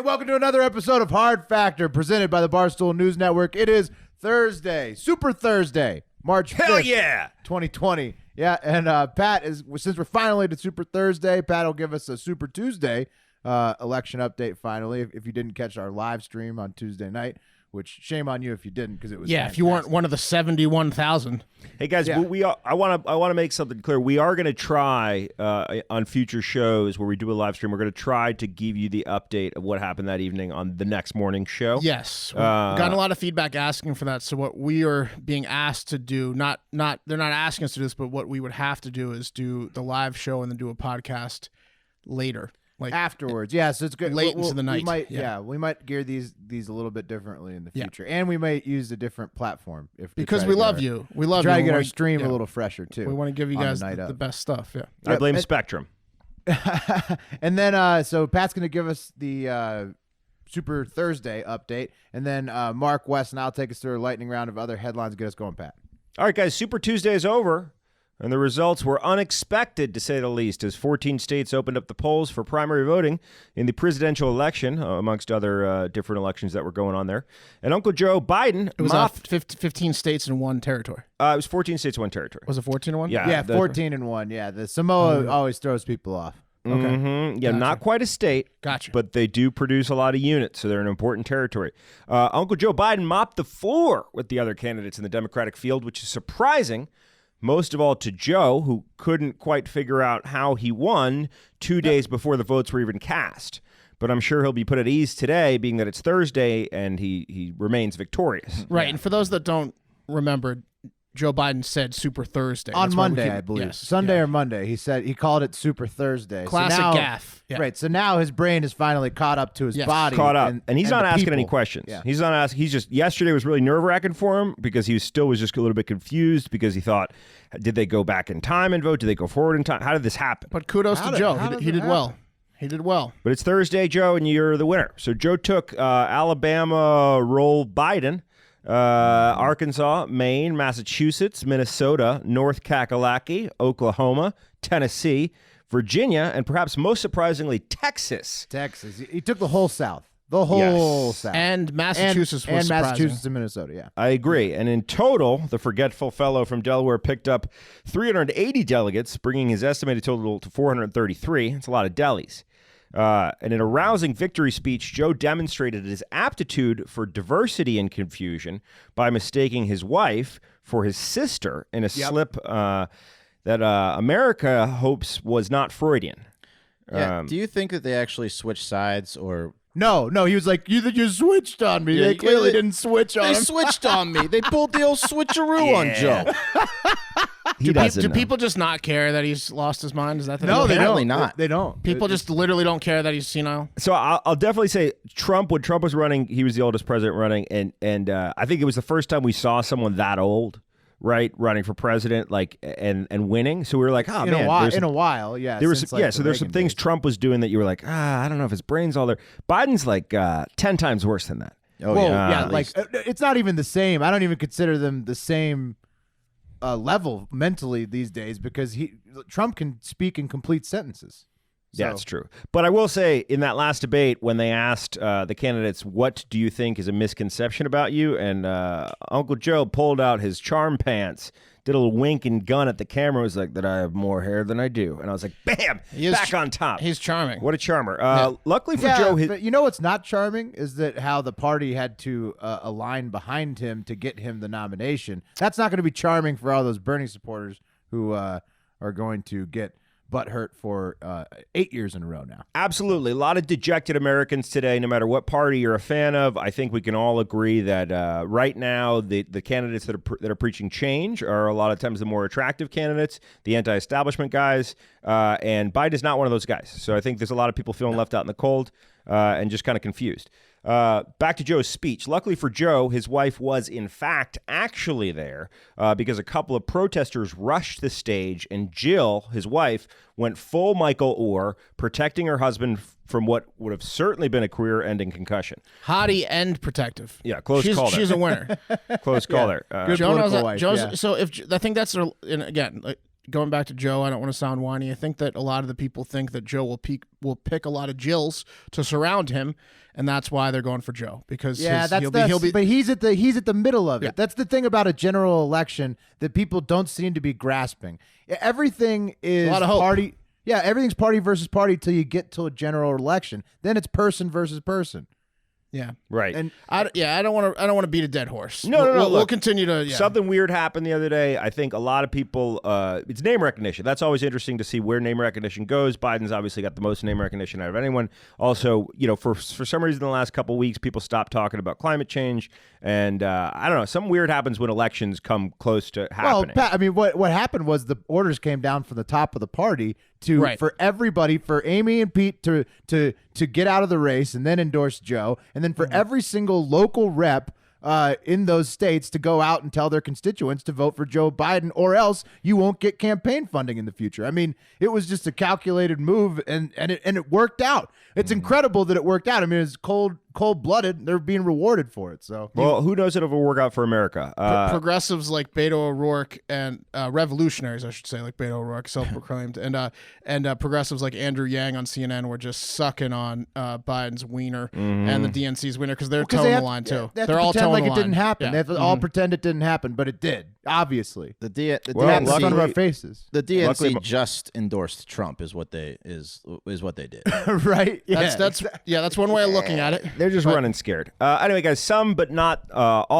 welcome to another episode of Hard Factor, presented by the Barstool News Network. It is Thursday, Super Thursday, March 5th, 2020. Yeah, and Pat, since we're finally to Super Thursday, Pat will give us a Super Tuesday election update finally, if you didn't catch our live stream on Tuesday night, which shame on you if you didn't, because it was fantastic. If you weren't one of the 71,000. Hey guys, I want to make something clear. We are going to try on future shows where we do a live stream. We're going to try to give you the update of what happened that evening on the next morning show. Yes, we've gotten a lot of feedback asking for that. So what we are being asked to do, they're not asking us to do this, but what we would have to do is do the live show and then do a podcast later. Like afterwards, so it's good. Late into the night. We might gear these a little bit differently in the future, and we might use a different platform because we love you. We love try you. to get our stream a little fresher too. We want to give you guys the best stuff. Yeah, I blame Spectrum. And then so Pat's going to give us the Super Thursday update, and then Mark West and I'll take us through a lightning round of other headlines. Get us going, Pat. All right, guys. Super Tuesday is over. And the results were unexpected, to say the least, as 14 states opened up the polls for primary voting in the presidential election, amongst other different elections that were going on there. And Uncle Joe Biden It was 15 states in one territory. It was 14 states, one territory. Was it 14 in one? Yeah, 14 in one. Yeah, the Samoa always throws people off. Okay. Mm-hmm. Yeah, Gotcha. Not quite a state, but they do produce a lot of units, so they're an important territory. Uncle Joe Biden mopped the floor with the other candidates in the Democratic field, which is surprising. Most of all to Joe, who couldn't quite figure out how he won 2 days before the votes were even cast. But I'm sure he'll be put at ease today, being that it's Thursday and he remains victorious. Right, and for those that don't remember, Joe Biden said Super Thursday. On Monday, I believe. Yes, Sunday or Monday. He called it Super Thursday. Classic gaffe. Yeah. Right. So now his brain is finally caught up to his body. Caught up. And he's not asking people. any questions. Yeah. He's not asking. He's just, yesterday was really nerve-wracking for him because he was just a little bit confused because he thought, did they go back in time and vote? Did they go forward in time? How did this happen? But kudos to Joe. He did well. He did well. But it's Thursday, Joe, and you're the winner. So Joe took Alabama roll Biden. Arkansas, Maine, Massachusetts, Minnesota, North Kakalaki, Oklahoma, Tennessee, Virginia, and perhaps most surprisingly, Texas. He took the whole South. The whole South. And Massachusetts was surprising. Massachusetts and Minnesota, yeah. I agree. And in total, the forgetful fellow from Delaware picked up 380 delegates, bringing his estimated total to 433. It's a lot of delis. And in a rousing victory speech, Joe demonstrated his aptitude for diversity and confusion by mistaking his wife for his sister in a slip that America hopes was not Freudian. Yeah. Do you think that they actually switched sides or... No, he was like, you switched on me. They clearly didn't switch on him. They switched on me. They pulled the old switcheroo on Joe. Do people just not care that he's lost his mind? Is that the No, they Apparently don't. not. They don't. People just literally don't care that he's senile? So I'll definitely say Trump, when Trump was running, he was the oldest president running, and I think it was the first time we saw someone that old, right, running for president, like and winning. So we were like, in a while, yeah. There was so there's some things Trump was doing that you were like, I don't know if his brain's all there. Biden's like 10 times worse than that. It's not even the same. I don't even consider them the same level mentally these days because Trump can speak in complete sentences. So. Yeah, that's true. But I will say, in that last debate, when they asked the candidates, what do you think is a misconception about you? And Uncle Joe pulled out his charm pants, did a little wink and gun at the camera, was like, that I have more hair than I do. And I was like, bam, back on top. He's charming. What a charmer. Luckily for Joe... But you know what's not charming is that how the party had to align behind him to get him the nomination. That's not going to be charming for all those Bernie supporters who are going to get butthurt for 8 years in a row now. Absolutely. A lot of dejected Americans today, no matter what party you're a fan of. I think we can all agree that right now the candidates that are preaching change are a lot of times the more attractive candidates, the anti-establishment guys, and Biden is not one of those guys. So I think there's a lot of people feeling left out in the cold and just kind of confused. Back to Joe's speech. Luckily for Joe, his wife was, in fact, actually there because a couple of protesters rushed the stage, and Jill, his wife, went full Michael Oher, protecting her husband from what would have certainly been a career-ending concussion. Hottie and protective. Yeah, close call there. She's a winner. Close call there. Good political wife. So I think that's, and again, going back to Joe, I don't want to sound whiny. I think that a lot of the people think that Joe will pick a lot of Jills to surround him, and that's why they're going for Joe, because but he's at the middle of it. Yeah. That's the thing about a general election that people don't seem to be grasping. Everything is a lot of hope. party. Yeah, everything's party versus party till you get to a general election. Then it's person versus person. Yeah, right. And I don't want to beat a dead horse. No. We'll Look, continue to. Yeah. Something weird happened the other day. I think a lot of people. It's name recognition. That's always interesting to see where name recognition goes. Biden's obviously got the most name recognition out of anyone. Also, for some reason, in the last couple of weeks, people stopped talking about climate change, and I don't know. Something weird happens when elections come close to happening. Well, Pat, I mean, what happened was the orders came down from the top of the party for everybody, for Amy and Pete to get out of the race and then endorse Joe, and then for every single local rep in those states to go out and tell their constituents to vote for Joe Biden, or else you won't get campaign funding in the future. I mean, it was just a calculated move, and it worked out. It's incredible that it worked out. I mean, it's cold-blooded. They're being rewarded for it. So, well, who knows if it'll work out for America? Progressives like Beto O'Rourke and revolutionaries, I should say, like Beto O'Rourke, self-proclaimed, and progressives like Andrew Yang on CNN were just sucking on Biden's wiener and the DNC's wiener, because they're towing the line too. They're all pretend towing like the it line. didn't happen. Yeah. They have to all pretend it didn't happen, but it did. Obviously, The in front of our DNC, faces, the DNC Luckily- just endorsed Trump is what they did. right? Yeah, That's one way of looking at it. They're just running scared. Anyway, guys, some but not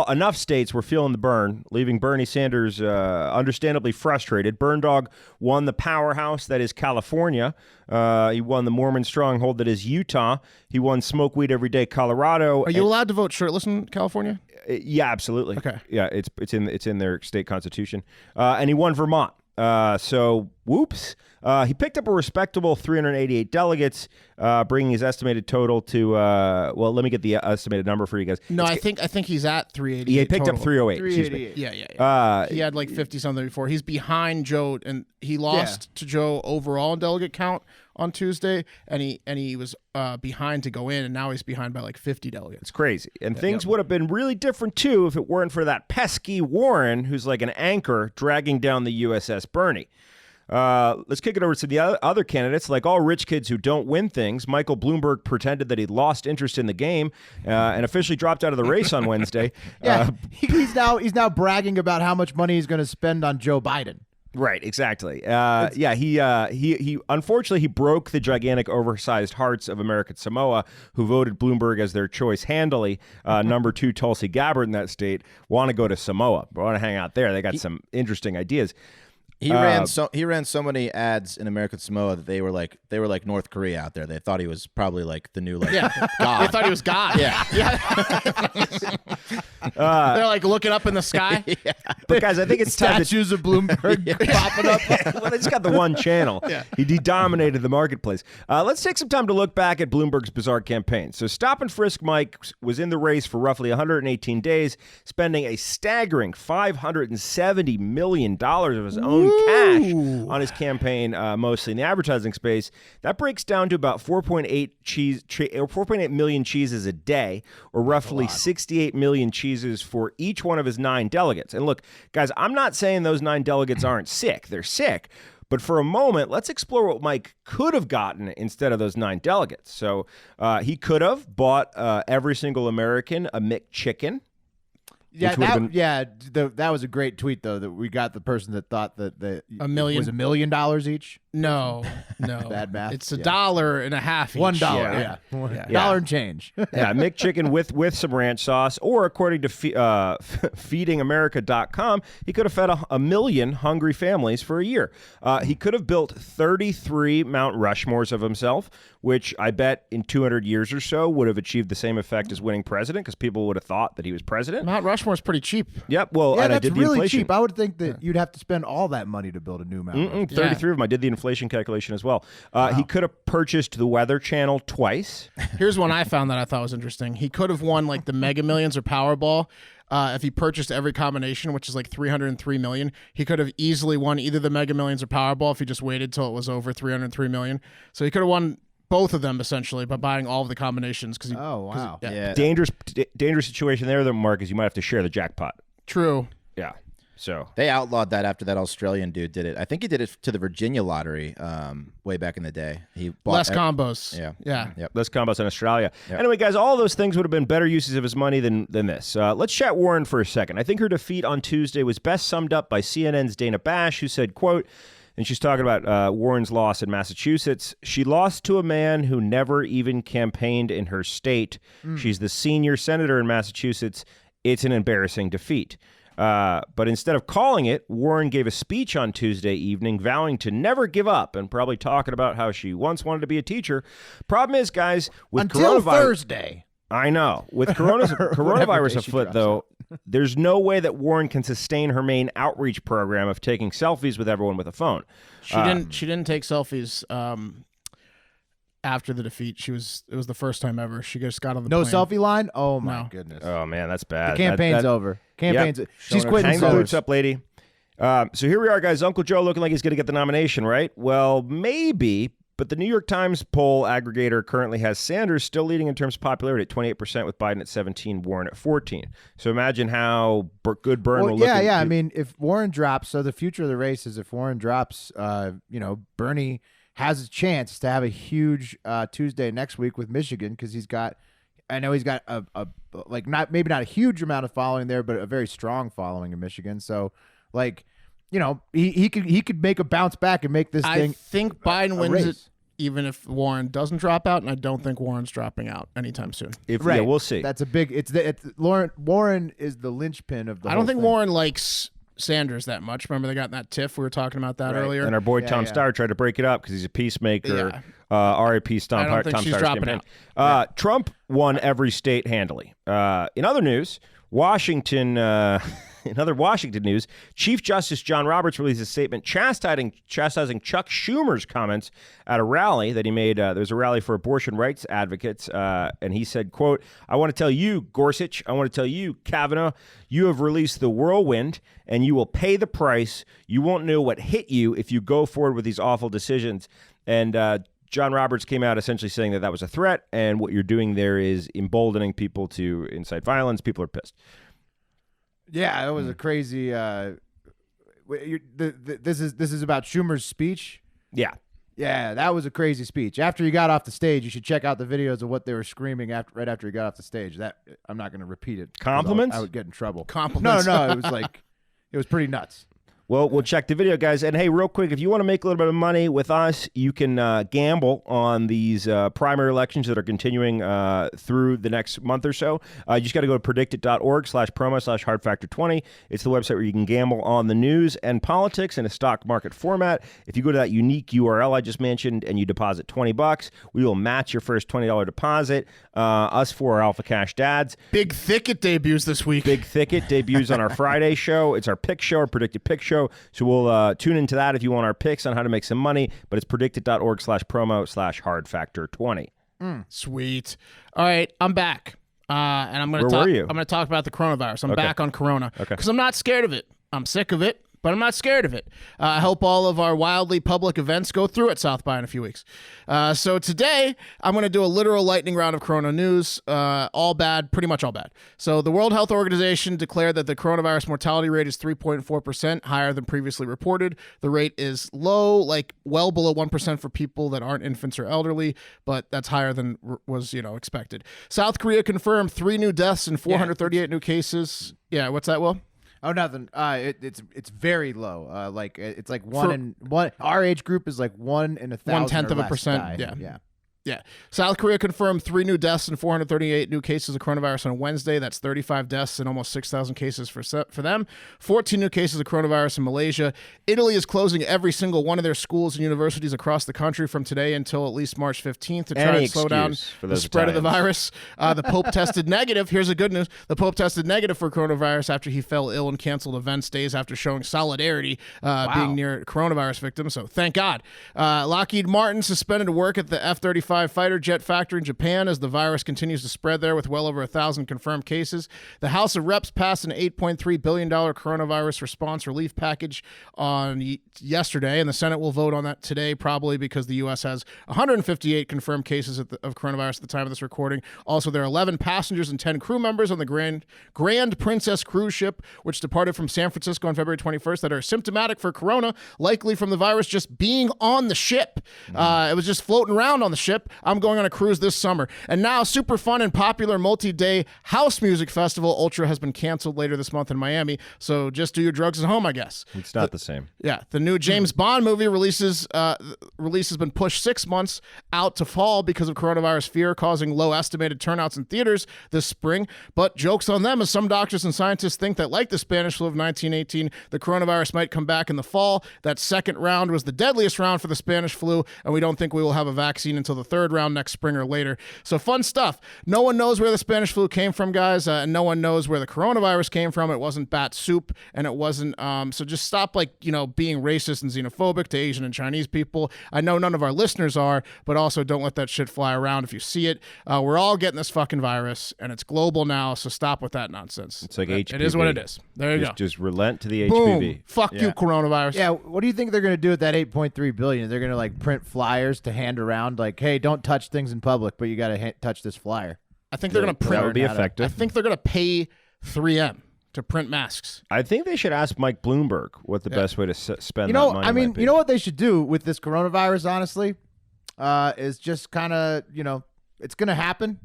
enough states were feeling the burn, leaving Bernie Sanders understandably frustrated. Burn Dog won the powerhouse that is California. He won the Mormon stronghold that is Utah. He won Smoke Weed Every Day, Colorado. Are you allowed to vote shirtless in California? Yeah, absolutely. Okay. Yeah, it's in their state constitution. And he won Vermont. So, whoops. He picked up a respectable 388 delegates, bringing his estimated total to, well, let me get the estimated number for you guys. No, I think he's at 388. He picked total. up 308. Excuse me. 388. Yeah. He had like 50-something before. He's behind Joe, and he lost to Joe overall in delegate count on Tuesday, and he was behind to go in, and now he's behind by like 50 delegates. It's crazy. And things would have been really different, too, if it weren't for that pesky Warren, who's like an anchor dragging down the USS Bernie. Let's kick it over to the other candidates. Like all rich kids who don't win things, Michael Bloomberg pretended that he lost interest in the game and officially dropped out of the race on Wednesday. Yeah, he's now bragging about how much money he's going to spend on Joe Biden. Right, exactly. He unfortunately he broke the gigantic, oversized hearts of American Samoa, who voted Bloomberg as their choice handily. Number 2, Tulsi Gabbard in that state, want to go to Samoa, want to hang out there. They got some interesting ideas. He ran so many ads in American Samoa that they were like North Korea out there. They thought he was probably like the new God. They thought he was God. Yeah. They're like looking up in the sky. But guys, I think it's time to Statues of Bloomberg popping up. well, they just got the one channel. He dominated the marketplace. Let's take some time to look back at Bloomberg's bizarre campaign. So Stop and Frisk Mike was in the race for roughly 118 days, spending a staggering $570 million of his own cash on his campaign, mostly in the advertising space. That breaks down to about 4.8 million cheeses a day, or roughly 68 million cheeses for each one of his 9 delegates. And look, guys, I'm not saying those 9 delegates aren't sick. They're sick. But for a moment, let's explore what Mike could have gotten instead of those 9 delegates. So he could have bought every single American a McChicken. Yeah, that was a great tweet though. That we got the person that thought that $1 million was $1 million each. No. Bad math. It's $1.50 each. $1. Yeah. Dollar and change. Yeah, McChicken with some ranch sauce, or according to feedingamerica.com, he could have fed a million hungry families for a year. He could have built 33 Mount Rushmores of himself, which I bet in 200 years or so would have achieved the same effect as winning president, because people would have thought that he was president. Mount Rushmore's pretty cheap. Yep. Well, and I that's did the really inflation. cheap. I would think that you'd have to spend all that money to build a new Mount Rushmore. 33 of them. I did the inflation calculation as well. He could have purchased the Weather Channel twice. Here's one I found that I thought was interesting. He could have won like the Mega Millions or Powerball if he purchased every combination, which is like 303 million. He could have easily won either the Mega Millions or Powerball if he just waited till it was over 303 million. So he could have won both of them essentially by buying all of the combinations. Oh wow! Dangerous situation there, though, Mark, is you might have to share the jackpot. True. Yeah. So they outlawed that after that Australian dude did it. I think he did it to the Virginia lottery way back in the day. He bought less combos. Yeah. Yep. Less combos in Australia. Yep. Anyway, guys, all those things would have been better uses of his money than this. Let's chat Warren for a second. I think her defeat on Tuesday was best summed up by CNN's Dana Bash, who said, quote, and she's talking about Warren's loss in Massachusetts. She lost to a man who never even campaigned in her state. She's the senior senator in Massachusetts. It's an embarrassing defeat. But instead of calling it, Warren gave a speech on Tuesday evening vowing to never give up and probably talking about how she once wanted to be a teacher. Problem is, guys, with until coronavirus, Thursday. I know. With coronavirus afoot, though, there's no way that Warren can sustain her main outreach program of taking selfies with everyone with a phone. She didn't take selfies after the defeat. It was the first time ever. She just got on the plane. selfie line? Oh, my goodness. Oh, man, that's bad. The campaign's over. She's quitting. Hang the boots up, lady. So here we are, guys. Uncle Joe looking like he's going to get the nomination, right? Well, maybe, but the New York Times poll aggregator currently has Sanders still leading in terms of popularity at 28%, with Biden at 17%, Warren at 14%. So imagine how good Byrne will look. Yeah. I mean, if Warren drops, so the future of the race is if Warren drops, Bernie has a chance to have a huge Tuesday next week with Michigan, because he's got a maybe not a huge amount of following there, but a very strong following in Michigan. So, he could make a bounce back and make this thing. I think Biden wins race. it even if Warren doesn't drop out, and I don't think Warren's dropping out anytime soon. Yeah, we'll see. That's a big. Warren is the linchpin of the. I don't think Warren likes Sanders that much. Remember, they got in that tiff. We were talking about that earlier. And our boy Tom Starr tried to break it up because he's a peacemaker. Yeah. R.I.P. Tom she's Starr's dropping campaign. out. Trump won every state handily. In other news, Washington. In other Washington news, Chief Justice John Roberts released a statement chastising Chuck Schumer's comments at a rally that he made. There was a rally for abortion rights advocates, and he said, quote, "I want to tell you, Gorsuch, I want to tell you, Kavanaugh, you have released the whirlwind, and you will pay the price. You won't know what hit you if you go forward with these awful decisions." And John Roberts came out essentially saying that was a threat, and what you're doing there is emboldening people to incite violence. People are pissed. Yeah, it was a crazy. This is about Schumer's speech. Yeah, that was a crazy speech. After he got off the stage, you should check out the videos of what they were screaming right after he got off the stage. That I'm not going to repeat it. Compliments? I would get in trouble. Compliments? No, it was pretty nuts. Well, we'll check the video, guys. And hey, real quick, if you want to make a little bit of money with us, you can gamble on these primary elections that are continuing through the next month or so. You just got to go to predictit.org/promo/hardfactor20. It's the website where you can gamble on the news and politics in a stock market format. If you go to that unique URL I just mentioned and you deposit $20, we will match your first $20 deposit. Us for our Alpha Cash Dads. Big Thicket debuts this week. Big Thicket debuts on our Friday show. It's our pick show, our predicted pick show. So we'll tune into that if you want our picks on how to make some money. But it's predictit.org/promo/hardfactor20. Sweet. All right, I'm back. And I'm going to talk. I'm going to talk about the coronavirus. I'm back on Corona because I'm not scared of it. I'm sick of it, but I'm not scared of it. I hope all of our wildly public events go through at South by in a few weeks. So today, I'm going to do a literal lightning round of Corona news. All bad, pretty much all bad. So the World Health Organization declared that the coronavirus mortality rate is 3.4%, higher than previously reported. The rate is low, like well below 1% for people that aren't infants or elderly, but that's higher than was expected. South Korea confirmed 3 new deaths and 438 new cases. Yeah, what's that, Will? Oh, nothing. It's very low. It's like one. Our age group is like 1 in 1,000. 0.1%. Yeah. South Korea confirmed 3 new deaths and 438 new cases of coronavirus on Wednesday. That's 35 deaths and almost 6,000 cases for them. 14 new cases of coronavirus in Malaysia. Italy is closing every single one of their schools and universities across the country from today until at least March 15th to try and slow down the spread of the virus. The Pope tested negative. Here's the good news. The Pope tested negative for coronavirus after he fell ill and canceled events days after showing solidarity being near coronavirus victims. So thank God. Lockheed Martin suspended work at the F-35 F-35 fighter jet factory in Japan as the virus continues to spread there with well over 1,000 confirmed cases. The House of Reps passed an $8.3 billion coronavirus response relief package on yesterday, and the Senate will vote on that today, probably because the U.S. has 158 confirmed cases of coronavirus at the time of this recording. Also, there are 11 passengers and 10 crew members on the Grand Princess cruise ship, which departed from San Francisco on February 21st, that are symptomatic for corona, likely from the virus just being on the ship. It was just floating around on the ship. I'm going on a cruise this summer. And now, super fun and popular multi-day house music festival Ultra has been canceled later this month in Miami. So just do your drugs at home, I guess. It's not the same. Yeah, the new James Bond movie release has been pushed 6 months out to fall because of coronavirus fear, causing low estimated turnouts in theaters this spring. But jokes on them, as some doctors and scientists think that, like the Spanish flu of 1918, the coronavirus might come back in the fall. That second round was the deadliest round for the Spanish flu, and we don't think we will have a vaccine until the third round next spring or later. So fun stuff. No one knows where the Spanish flu came from, guys, and no one knows where the coronavirus came from. It wasn't bat soup, and it wasn't. So just stop, being racist and xenophobic to Asian and Chinese people. I know none of our listeners are, but also don't let that shit fly around if you see it. We're all getting this fucking virus, and it's global now, so stop with that nonsense. It's like HPV. It is what it is. There you go. Just relent to the Boom. HPV. Fuck you, coronavirus. Yeah, what do you think they're going to do with that $8.3 billion? They're going to print flyers to hand around, hey, don't touch things in public, but you got to touch this flyer. I think they're going to print. That would be effective. I think they're going to pay 3M to print masks. I think they should ask Mike Bloomberg what the best way to spend that money might be. You know what they should do with this coronavirus, honestly, is just kind of, it's going to happen.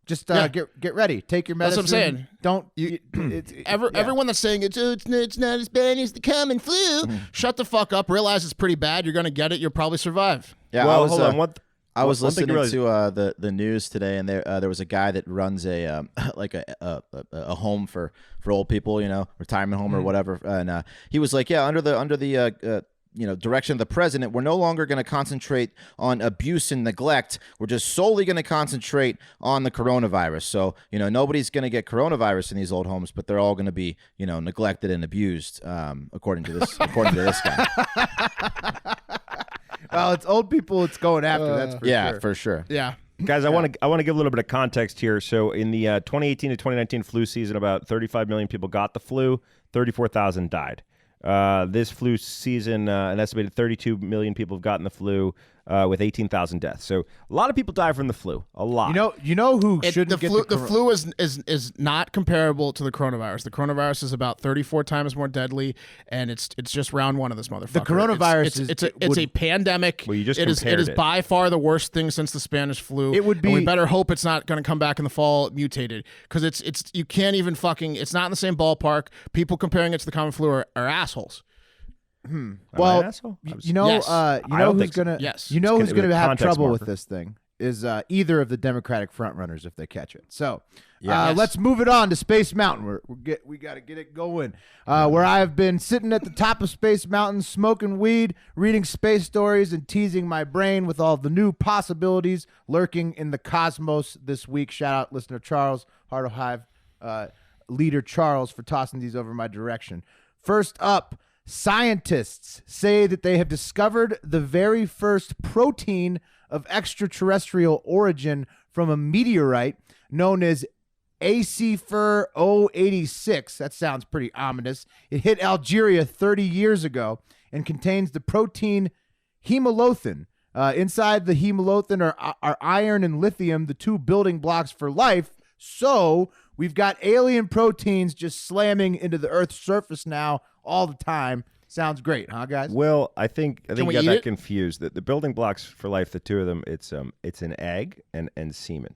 Just get ready. Take your medicine. That's what I'm saying. Don't everyone that's saying it's not as bad as the common flu. Shut the fuck up. Realize it's pretty bad. You're gonna get it. You'll probably survive. Yeah, well, hold on. I was listening to the news today, and there was a guy that runs a home for old people, retirement home or whatever, and he was like, under the direction of the president, we're no longer going to concentrate on abuse and neglect. We're just solely going to concentrate on the coronavirus. So, nobody's going to get coronavirus in these old homes, but they're all going to be, neglected and abused, according to this guy. Well, it's old people it's going after, that's for sure. Yeah, for sure. Yeah. Guys, I want to give a little bit of context here. So in the 2018 to 2019 flu season, about 35 million people got the flu, 34,000 died. This flu season, an estimated 32 million people have gotten the flu, with 18,000 deaths. So a lot of people die from the flu. A lot. You know who shouldn't get the flu is not comparable to the coronavirus. The coronavirus is about 34 times more deadly, and it's just round one of this motherfucker. The coronavirus it's a pandemic. Well, you just it is by far the worst thing since the Spanish flu. It would be. And we better hope it's not going to come back in the fall mutated, because it's you can't even fucking. It's not in the same ballpark. People comparing it to the common flu are assholes. Well, Yes. who's gonna have trouble with this thing is either of the Democratic frontrunners if they catch it. So let's move it on to Space Mountain. We got to get it going. Where I have been sitting at the top of Space Mountain, smoking weed, reading space stories, and teasing my brain with all the new possibilities lurking in the cosmos this week. Shout out listener Charles, Heart of Hive leader Charles, for tossing these over my direction. First up, scientists say that they have discovered the very first protein of extraterrestrial origin from a meteorite known as ACFR 086. That sounds pretty ominous. It hit Algeria 30 years ago and contains the protein hemolothin. Inside the hemolothin are iron and lithium, the two building blocks for life. So we've got alien proteins just slamming into the Earth's surface now all the time. Sounds great, huh, guys? Well, I think you got that confused. The building blocks for life, the two of them, it's an egg and semen.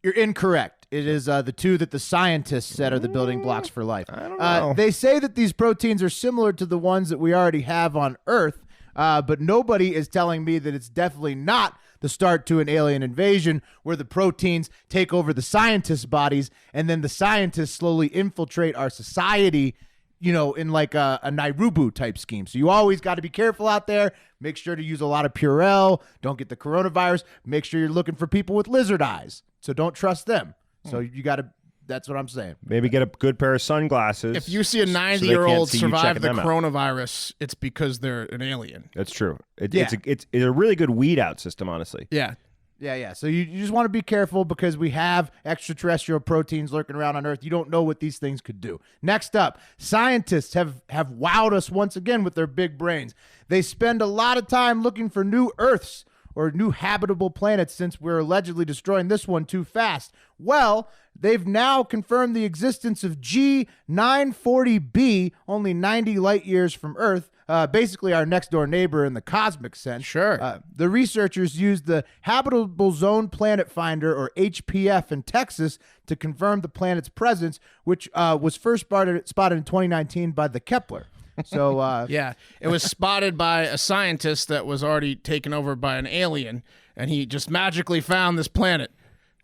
You're incorrect. It is the two that the scientists said are the building blocks for life. I don't know. They say that these proteins are similar to the ones that we already have on Earth, but nobody is telling me that it's definitely not the start to an alien invasion where the proteins take over the scientists' bodies and then the scientists slowly infiltrate our society, in like a Nairobi type scheme. So you always got to be careful out there. Make sure to use a lot of Purell. Don't get the coronavirus. Make sure you're looking for people with lizard eyes. So don't trust them. So you got to, that's what I'm saying. Maybe get a good pair of sunglasses. If you see a 90-year-old survive the coronavirus, it's because they're an alien. That's true. It's a really good weed out system, honestly. Yeah. Yeah. So you just want to be careful because we have extraterrestrial proteins lurking around on Earth. You don't know what these things could do. Next up, scientists have wowed us once again with their big brains. They spend a lot of time looking for new Earths or new habitable planets since we're allegedly destroying this one too fast. Well, they've now confirmed the existence of G940b, only 90 light years from Earth, basically our next door neighbor in the cosmic sense. Sure. The researchers used the Habitable Zone Planet Finder, or HPF, in Texas to confirm the planet's presence, which was first spotted in 2019 by the Kepler. So yeah, it was spotted by a scientist that was already taken over by an alien, and he just magically found this planet.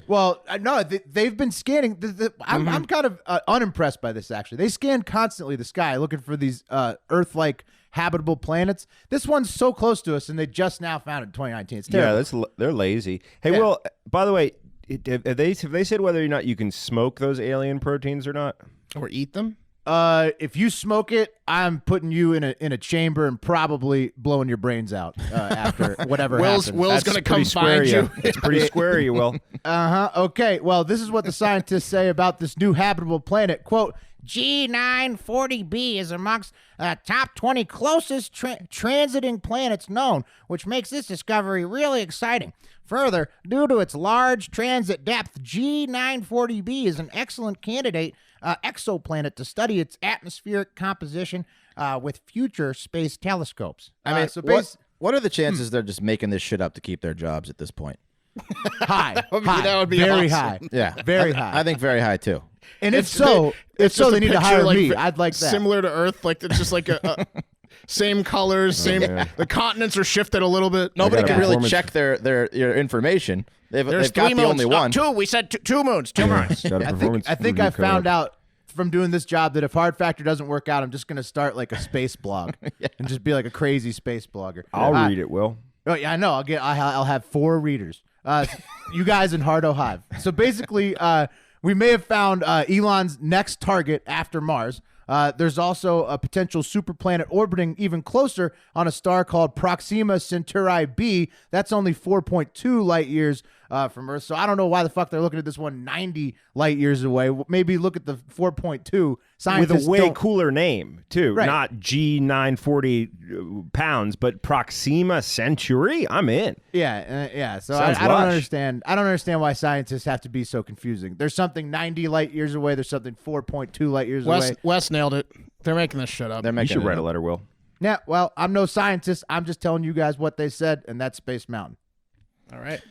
Well, no, they've been scanning. I'm kind of unimpressed by this, actually. They scan constantly the sky looking for these Earth-like habitable planets. This one's so close to us, and they just now found it in 2019. It's terrible. Yeah, they're lazy. Hey, Yeah. Will, by the way, have they said whether or not you can smoke those alien proteins or not? Or eat them? If you smoke it, I'm putting you in a chamber and probably blowing your brains out after whatever happens. Will's going to come find you. It's pretty square, you Will. Okay. Well, this is what the scientists say about this new habitable planet. Quote, G940b is amongst top 20 closest transiting planets known, which makes this discovery really exciting. Further, due to its large transit depth, G940b is an excellent candidate exoplanet to study its atmospheric composition with future space telescopes. I mean, what are the chances they're just making this shit up to keep their jobs at this point? High. That would be very awesome. high. Yeah, Very high. I think very high too. And if It's so, just they a need to picture, hire like, me. I'd like that. Similar to Earth, like it's just like a same colors, same. man. The continents are shifted a little bit. Nobody got a can really performance- check their information. They've There's got three the moons. only one. Two. We said two moons. Two moons. Got a I performance think review I coming found up. out from doing this job that if Hard Factor doesn't work out, I'm just going to start like a space blog and just be like a crazy space blogger. I'll read it, Will. Oh yeah, I know. I'll have 4 readers. You guys in Hardo Hive. So basically, we may have found Elon's next target after Mars. There's also a potential superplanet orbiting even closer on a star called Proxima Centauri b. That's only 4.2 light years from Earth. So I don't know why the fuck they're looking at this one 90 light years away. Maybe look at the 4.2. Scientists With a way don't- cooler name, too. Right. Not G940 pounds, but Proxima Centauri? I'm in. Yeah. So Sounds I don't lush. understand. I don't understand why scientists have to be so confusing. There's something 90 light years away. There's something 4.2 light years away. Wes nailed it. They're making this shit up. They're You making should it write a up. letter, Will. Yeah. Well, I'm no scientist. I'm just telling you guys what they said, and that's Space Mountain. All right.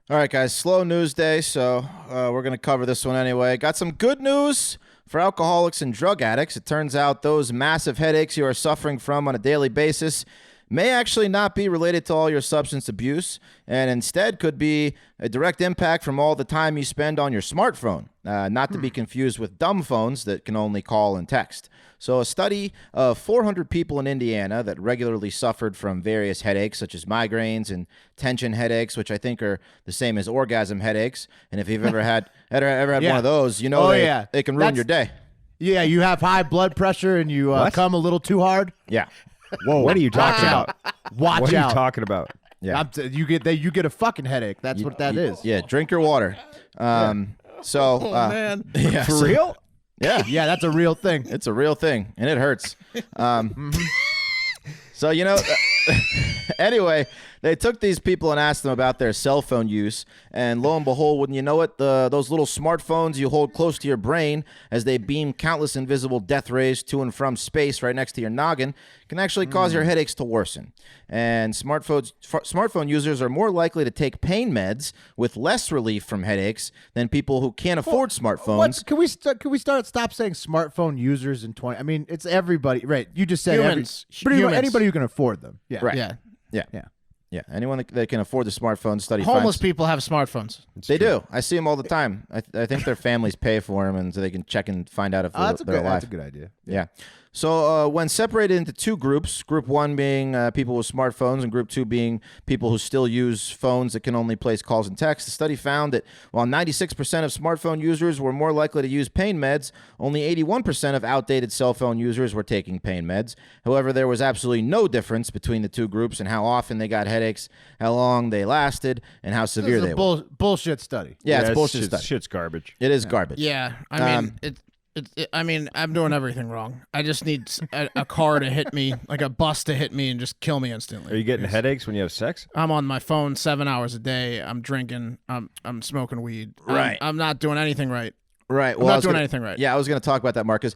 All right, guys, slow news day, so we're going to cover this one anyway. Got some good news for alcoholics and drug addicts. It turns out those massive headaches you are suffering from on a daily basis may actually not be related to all your substance abuse, and instead could be a direct impact from all the time you spend on your smartphone, not to be confused with dumb phones that can only call and text. So a study of 400 people in Indiana that regularly suffered from various headaches, such as migraines and tension headaches, which I think are the same as orgasm headaches. And if you've ever had Yeah. one of those, you know Oh, they, yeah. they can ruin That's- your day. Yeah, you have high blood pressure and you come a little too hard. Yeah. Whoa, what are you talking about? Watch What are out. you talking about? Yeah. You get a fucking headache. That's what that is. Yeah, drink your water. So, man. yeah, For so- real? Yeah, Yeah, that's a real thing. it's a real thing, and it hurts. So, anyway, they took these people and asked them about their cell phone use, and lo and behold, wouldn't you know it, those little smartphones you hold close to your brain as they beam countless invisible death rays to and from space right next to your noggin can actually cause your headaches to worsen. And smartphone users are more likely to take pain meds with less relief from headaches than people who can't afford smartphones. Can we stop saying smartphone users in 20? I mean, it's everybody, right? You just said Humans. pretty much Humans. anybody who can afford them. Yeah. Right. Yeah. Yeah, anyone that can afford the smartphone study Homeless finds- people have smartphones. They do. I see them all the time. I think their families pay for them, and so they can check and find out if they're alive. That's a good idea. Yeah. So when separated into two groups, group one being people with smartphones and group two being people who still use phones that can only place calls and texts, the study found that while 96% of smartphone users were more likely to use pain meds, only 81% of outdated cell phone users were taking pain meds. However, there was absolutely no difference between the two groups in how often they got headaches, how long they lasted, and how severe they were. Bullshit study. Yeah, it's bullshit study. Shit's garbage. It is garbage. Yeah, I mean, I mean, I'm doing everything wrong. I just need a car to hit me, like a bus to hit me and just kill me instantly. Are you getting headaches when you have sex? I'm on my phone 7 hours a day. I'm drinking. I'm smoking weed. Right. I'm not doing anything right. Right. Well, I'm not doing anything right. Yeah, I was going to talk about that, Marcus.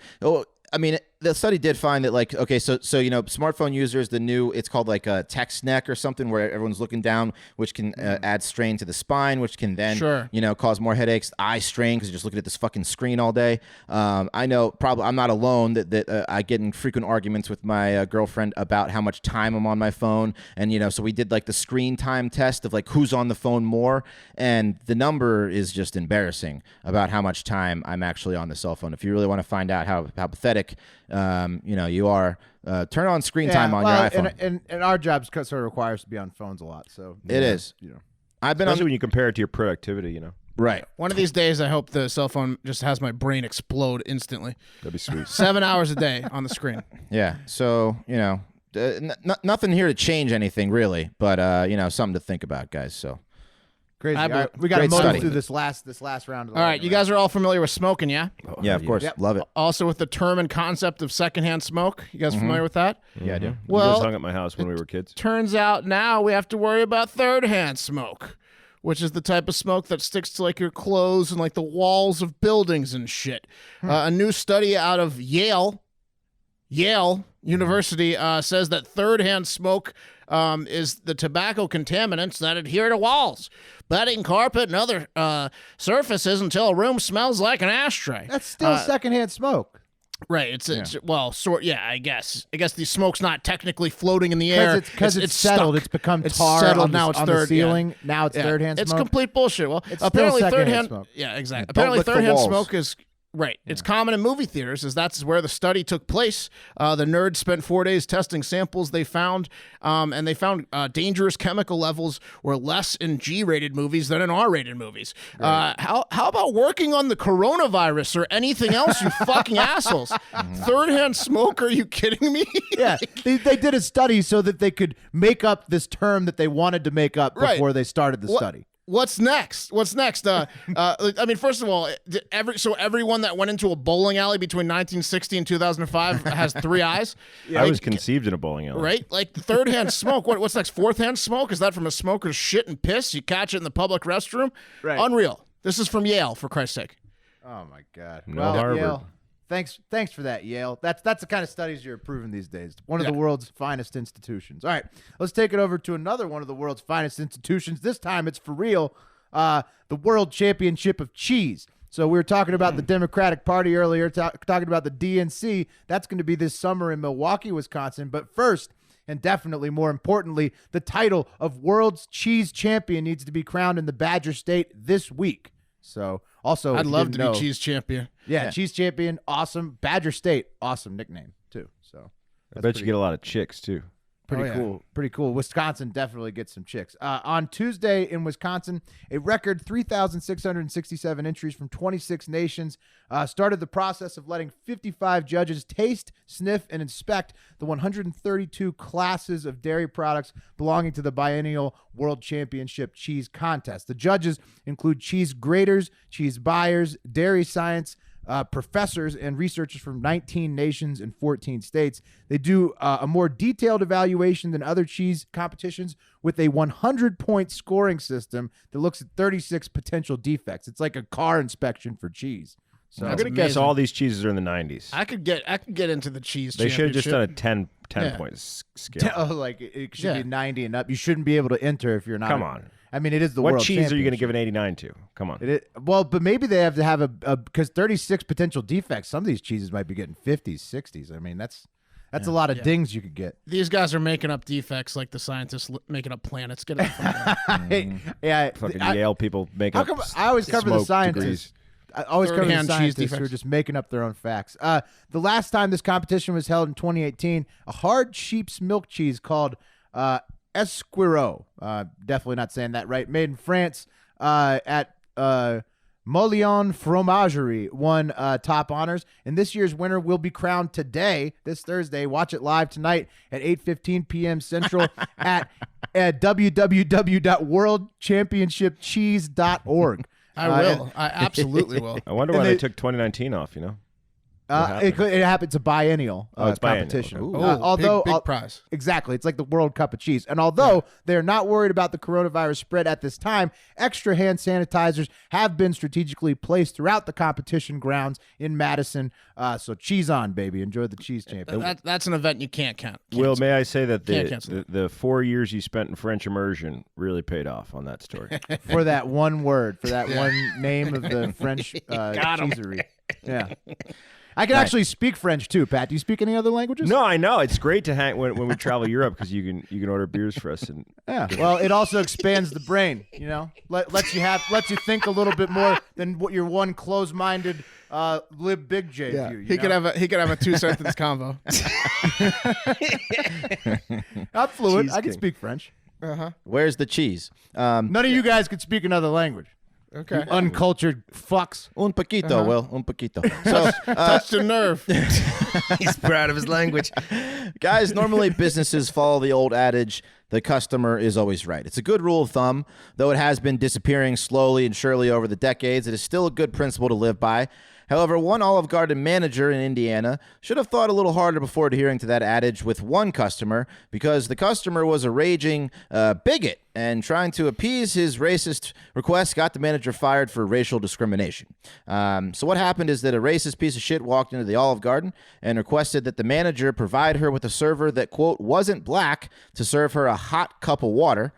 I mean, the study did find that, like, okay, so smartphone users, it's called like a text neck or something where everyone's looking down, which can add strain to the spine, which can then, cause more headaches. Eye strain because you're just looking at this fucking screen all day. I know probably I'm not alone that I get in frequent arguments with my girlfriend about how much time I'm on my phone. And, so we did like the screen time test of like who's on the phone more. And the number is just embarrassing about how much time I'm actually on the cell phone. If you really want to find out how pathetic you are, turn on screen time on your iPhone. And our jobs sort of require us to be on phones a lot. So it is. I've been especially when you compare it to your productivity. Right. One of these days, I hope the cell phone just has my brain explode instantly. That'd be sweet. 7 hours a day on the screen. Yeah. So nothing here to change anything really, but something to think about, guys. So. Crazy. Right, we got to motor through this last round of the All right, you guys are all familiar with smoking, yeah? Yeah, of course. Yep. Love it. Also with the term and concept of secondhand smoke. You guys familiar with that? Yeah, I do. Well, you guys hung at my house when we were kids. Turns out now we have to worry about third-hand smoke, which is the type of smoke that sticks to like your clothes and like the walls of buildings and shit. A new study out of Yale University says that third-hand smoke is the tobacco contaminants that adhere to walls, bedding, carpet, and other surfaces until a room smells like an ashtray. That's still secondhand smoke. Right. I guess the smoke's not technically floating in the air because it's settled. Stuck. It's become it's tar settled. on Now the, it's on third. the ceiling. Yeah. Now it's third-hand smoke. It's complete bullshit. Well, it's apparently still third-hand smoke. Yeah, exactly. Don't Apparently lick the third-hand walls. smoke is right. Yeah. It's common in movie theaters, as that's where the study took place. The nerds spent 4 days testing samples they found, and they found dangerous chemical levels were less in G-rated movies than in R-rated movies. Right. How about working on the coronavirus or anything else, you fucking assholes? Third-hand smoke? Are you kidding me? Yeah, they did a study so that they could make up this term that they wanted to make up before they started the study. What's next? I mean, first of all, everyone that went into a bowling alley between 1960 and 2005 has three eyes. I was conceived in a bowling alley. Right? Like the third-hand smoke. What's next? Fourth-hand smoke? Is that from a smoker's shit and piss? You catch it in the public restroom? Right. Unreal. This is from Yale, for Christ's sake. Oh, my God. No, Harvard. Yale, thanks for that, Yale. That's the kind of studies you're approving these days. One of the world's finest institutions. All right, let's take it over to another one of the world's finest institutions. This time it's for real, the World Championship of Cheese. So we were talking about the Democratic Party earlier, talking about the DNC. That's going to be this summer in Milwaukee, Wisconsin. But first, and definitely more importantly, the title of World's Cheese Champion needs to be crowned in the Badger State this week. So also, I'd love to be cheese champion. Yeah, cheese champion, awesome. Badger State, awesome nickname too. So I bet you get a lot of chicks too. Pretty cool. Wisconsin definitely gets some chicks. On Tuesday in Wisconsin, a record 3,667 entries from 26 nations started the process of letting 55 judges taste, sniff, and inspect the 132 classes of dairy products belonging to the biennial World Championship Cheese Contest. The judges include cheese graders, cheese buyers, dairy science, professors and researchers from 19 nations and 14 states. They do a more detailed evaluation than other cheese competitions with a 100-point scoring system that looks at 36 potential defects. It's like a car inspection for cheese. So I'm gonna guess all these cheeses are in the 90s. I could get into the cheese. They should have just done a 10 Yeah. point scale. Oh, like it should be 90 and up. You shouldn't be able to enter if you're not. Come on. I mean, it is the What world cheese are you going to championship. give an 89 to? Come on. Well, but maybe they have to have a because 36 potential defects. Some of these cheeses might be getting 50s, 60s. I mean, that's a lot of dings you could get. These guys are making up defects like the scientists making up planets. Get it from there. Yeah, Fucking Yale people make how up come I always cover the smoke scientists? degrees. I always cover the Third-hand cheese scientists who defects. are just making up their own facts. The last time this competition was held in 2018, a hard sheep's milk cheese called Esquirot, definitely not saying that right, made in France at Molion Fromagerie won top honors, and this year's winner will be crowned today, this Thursday. Watch it live tonight at 8:15 p.m. Central at www.worldchampionshipcheese.org. I will. I absolutely will. I wonder why they took 2019 off, It happens. It's a biennial it's biennial, competition. okay. Ooh, Although big prize. Exactly. It's like the World Cup of Cheese. And although they're not worried about the coronavirus spread at this time, extra hand sanitizers have been strategically placed throughout the competition grounds in Madison. So cheese on, baby. Enjoy the cheese champion. That's an event you can't count. Will, may I say that Can't cancel the 4 years you spent in French immersion really paid off on that story? For that one word, for that one name of the French cheesery. Yeah. I can actually speak French too, Pat. Do you speak any other languages? No, I know. It's great to hang when we travel Europe because you can order beers for us. And Yeah. Well, it also expands the brain. Lets you think a little bit more than what your one closed-minded lib big J view. He could have a 2-sentence convo. I'm fluent. Cheese I can king. speak French. Where's the cheese? None of you guys could speak another language. Okay. Uncultured fucks. Un poquito, Will. Un poquito. So, Touched a nerve. he's proud of his language. guys, normally businesses follow the old adage, the customer is always right. It's a good rule of thumb, though it has been disappearing slowly and surely over the decades. It is still a good principle to live by. However, one Olive Garden manager in Indiana should have thought a little harder before adhering to that adage with one customer, because the customer was a raging bigot, and trying to appease his racist request got the manager fired for racial discrimination. So what happened is that a racist piece of shit walked into the Olive Garden and requested that the manager provide her with a server that, quote, wasn't black to serve her a hot cup of water.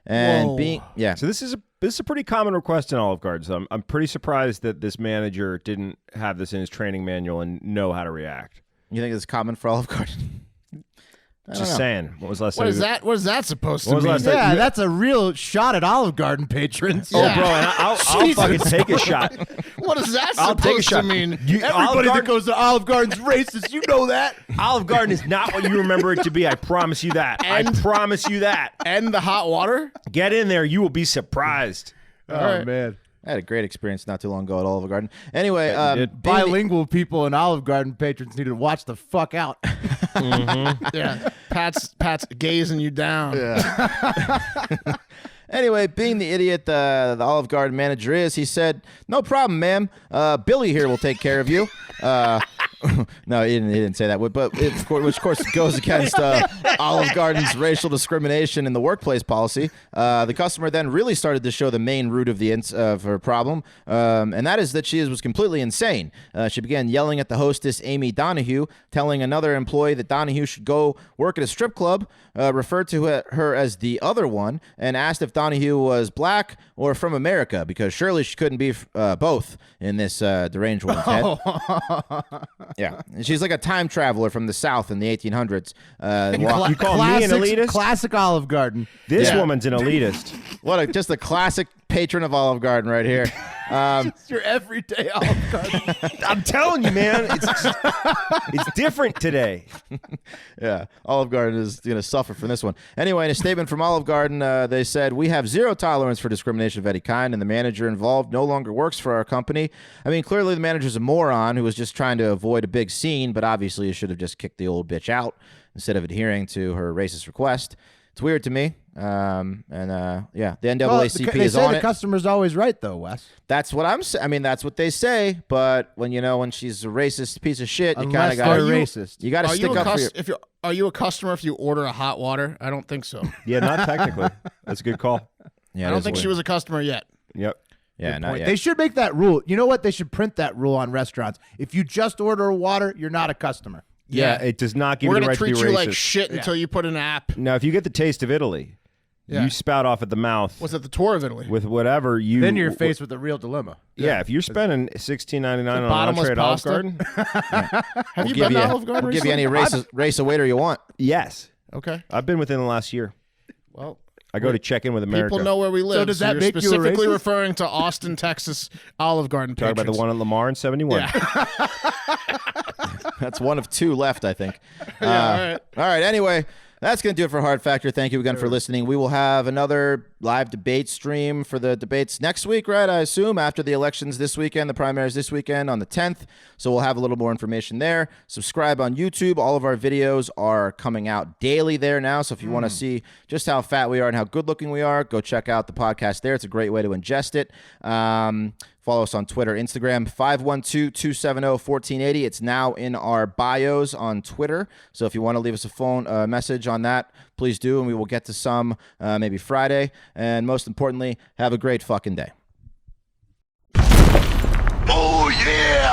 And Whoa. So this is a pretty common request in Olive Garden. So I'm pretty surprised that this manager didn't have this in his training manual and know how to react. You think it's common for Olive Garden? Just saying. What was last What time? is that? What is that supposed to What was mean? last time? Yeah, that's a real shot at Olive Garden patrons. Oh, bro, and I'll fucking take a shot. What is that I'll take a supposed to shot. mean? Olive Everybody that Garden- goes to Olive Garden's racist. You know that. Olive Garden is not what you remember it to be. I promise you that. I promise you that. And the hot water? Get in there. You will be surprised. Oh, man. I had a great experience not too long ago at Olive Garden. Anyway, Bilingual people and Olive Garden patrons need to watch the fuck out. Yeah. Pat's gazing you down. Anyway, being the idiot the Olive Garden manager is, he said, "No problem, ma'am. Billy here will take care of you." No, he didn't say that, but which of course goes against Olive Garden's racial discrimination in the workplace policy. The customer then really started to show the main root of of her problem, and that is that she was completely insane. She began yelling at the hostess, Amy Donahue, telling another employee that Donahue should go work at a strip club, referred to her as the other one, and asked if Donahue was black or from America, because surely she couldn't be both in this deranged woman's head. Yeah, and she's like a time traveler from the South in the 1800s. You call me an elitist? Classic Olive Garden. This woman's an elitist. Just a classic patron of Olive Garden right here. It's your everyday Olive Garden. I'm telling you, man, it's different today. Yeah, Olive Garden is going to suffer from this one. Anyway, in a statement from Olive Garden, they said, "We have zero tolerance for discrimination of any kind, and the manager involved no longer works for our company." I mean, clearly the manager's a moron who was just trying to avoid a big scene, but obviously you should have just kicked the old bitch out instead of adhering to her racist request. It's weird to me. Yeah, the NAACP they is say on the it. customer's always right, though, Wes. That's what I'm saying. I mean, that's what they say. But when she's a racist piece of shit, you kind Unless of got they're racist. You got to stick up for your. Are you a customer if you order a hot water? I don't think so. Yeah, not technically. That's a good call. Yeah, I don't think she was a customer yet. Yep. Yeah, not yet. They should make that rule. You know what? They should print that rule on restaurants. If you just order a water, you're not a customer. Yeah, it does not give We're you the gonna right to be treat you racist. like shit until you put an app. Now, if you get the taste of Italy, you spout off at the mouth Was it the tour of Italy? with whatever you. Then you're faced with a real dilemma. Yeah, if you're spending $16.99 on an bottomless entree at Olive pasta? Garden, Have you been to Olive Garden We'll give you recently? any race a waiter you want. yes, Okay. I've been within the last year. Well, I go to check in with America. People know where we live. So does that you're make you a specifically racist? referring to Austin, Texas, Olive Garden Talk patrons. about the one at Lamar in 71. Yeah. That's one of two left, I think. All right. All right. Anyway, that's going to do it for Hard Factor. Thank you again for listening. We will have another live debate stream for the debates next week, right? I assume after the elections this weekend, the primaries this weekend on the 10th. So we'll have a little more information there. Subscribe on YouTube. All of our videos are coming out daily there now. So if you want to see just how fat we are and how good looking we are, go check out the podcast there. It's a great way to ingest it. Follow us on Twitter, Instagram, 512-270-1480. It's now in our bios on Twitter. So if you want to leave us a phone message on that, please do, and we will get to some maybe Friday. And most importantly, have a great fucking day. Oh, yeah!